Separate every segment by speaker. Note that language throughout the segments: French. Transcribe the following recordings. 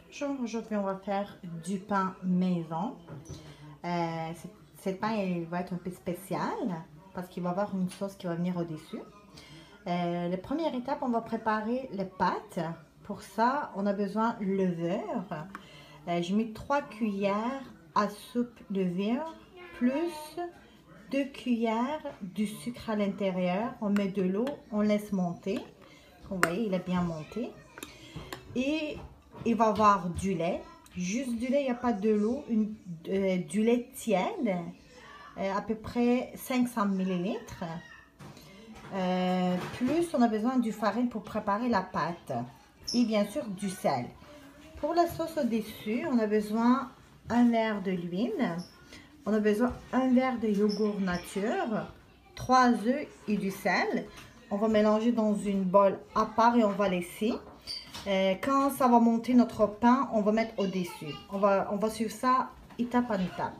Speaker 1: Aujourd'hui, on va faire du pain maison. Euh, ce pain, il va être un peu spécial parce qu'il va avoir une sauce qui va venir au-dessus. La première étape, on va préparer les pâtes. Pour ça, on a besoin de levure. J'ai mis 3 cuillères à soupe de levure plus 2 cuillères du sucre à l'intérieur. On met de l'eau, on laisse monter. Vous voyez, il est bien monté. Et il va y avoir du lait, juste du lait, il n'y a pas de l'eau, du lait tiède, à peu près 500 millilitres. Plus on a besoin du farine pour préparer la pâte et bien sûr du sel. Pour la sauce au-dessus, on a besoin un verre de l'huile, on a besoin un verre de yogourt nature, 3 œufs et du sel. On va mélanger dans une bolle à part et on va laisser. Quand ça va monter notre pain, on va mettre au-dessus. On va suivre ça étape par étape.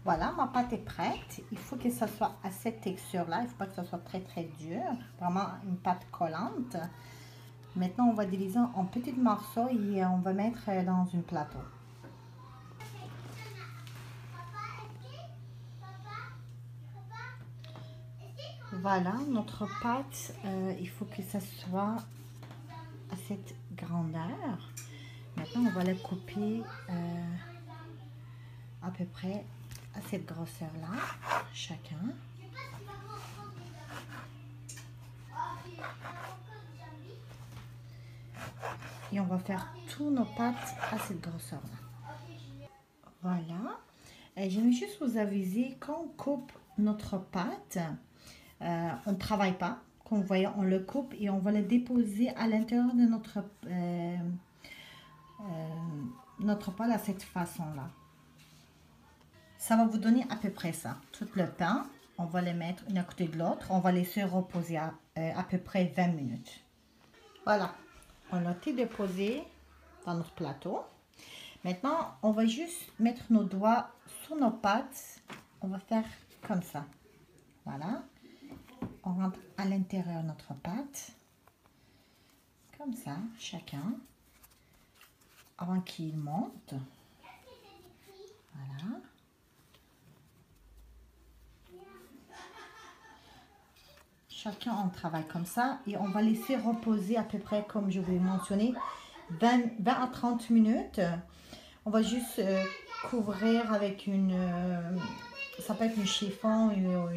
Speaker 1: Voilà, ma pâte est prête. Il faut que ça soit à cette texture-là. Il ne faut pas que ça soit très très dur. Vraiment une pâte collante. Maintenant, on va diviser en petits morceaux et on va mettre dans un plateau. Voilà, notre pâte, il faut que ça soit à cette grandeur. Maintenant, on va la couper à peu près à cette grosseur-là, chacun. Et on va faire tous nos pâtes à cette grosseur-là. Voilà. J'aime juste vous aviser, quand on coupe notre pâte, on ne travaille pas. Comme vous voyez, on le coupe et on va le déposer à l'intérieur de notre pâte à cette façon-là. Ça va vous donner à peu près ça. Tout le pain, on va les mettre une à côté de l'autre. On va laisser reposer à peu près 20 minutes. Voilà, on l'a tout déposé dans notre plateau. Maintenant, on va juste mettre nos doigts sur nos pâtes. On va faire comme ça. Voilà. On rentre à l'intérieur de notre pâte. Comme ça, chacun. Avant qu'il monte. Voilà. Chacun on travaille comme ça et on va laisser reposer à peu près comme je vous ai mentionné 20 à 30 minutes. On va juste couvrir avec ça peut être une chiffon ou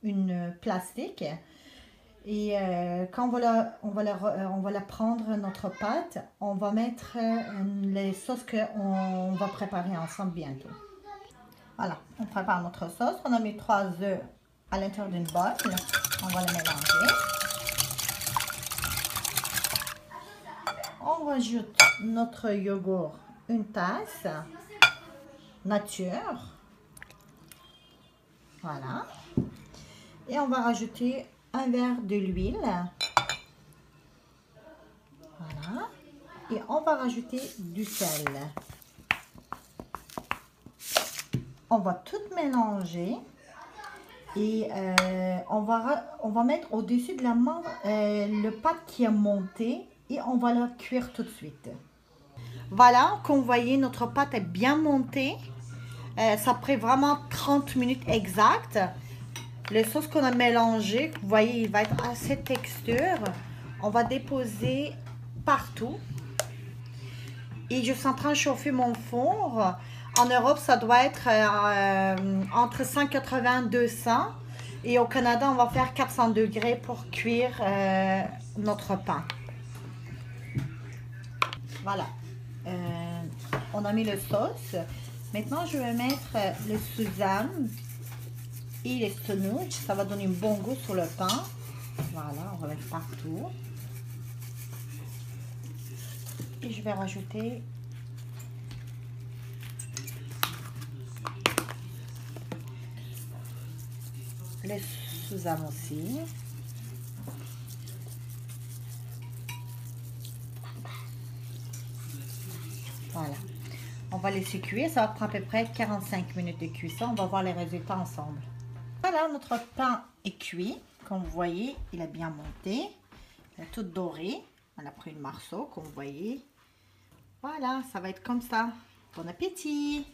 Speaker 1: une plastique. Et quand on va la prendre notre pâte, on va mettre les sauces qu'on va préparer ensemble bientôt. Voilà, on prépare notre sauce. On a mis 3 œufs à l'intérieur d'une bolle. On va les mélanger. On rajoute notre yogourt, une tasse nature. Voilà. Et on va rajouter un verre de l'huile. Voilà. Et on va rajouter du sel. On va tout mélanger. Et on va mettre au-dessus de la main le pâte qui a monté et on va la cuire tout de suite. Voilà, comme vous voyez, notre pâte est bien montée. Ça prend vraiment 30 minutes exactes. Le sauce qu'on a mélangé, vous voyez, il va être à cette texture. On va déposer partout. Et je suis en train de chauffer mon four. En Europe, ça doit être entre 180 et 200. Et au Canada, on va faire 400 degrés pour cuire notre pain. Voilà. On a mis le sauce. Maintenant, je vais mettre le sésame et les spinach. Ça va donner un bon goût sur le pain. Voilà, on va mettre partout. Et je vais rajouter le sésame aussi. Voilà. On va laisser cuire. Ça va prendre à peu près 45 minutes de cuisson. On va voir les résultats ensemble. Voilà, notre pain est cuit. Comme vous voyez, il a bien monté. Il est tout doré. On a pris une morceau, comme vous voyez. Voilà, ça va être comme ça. Bon appétit!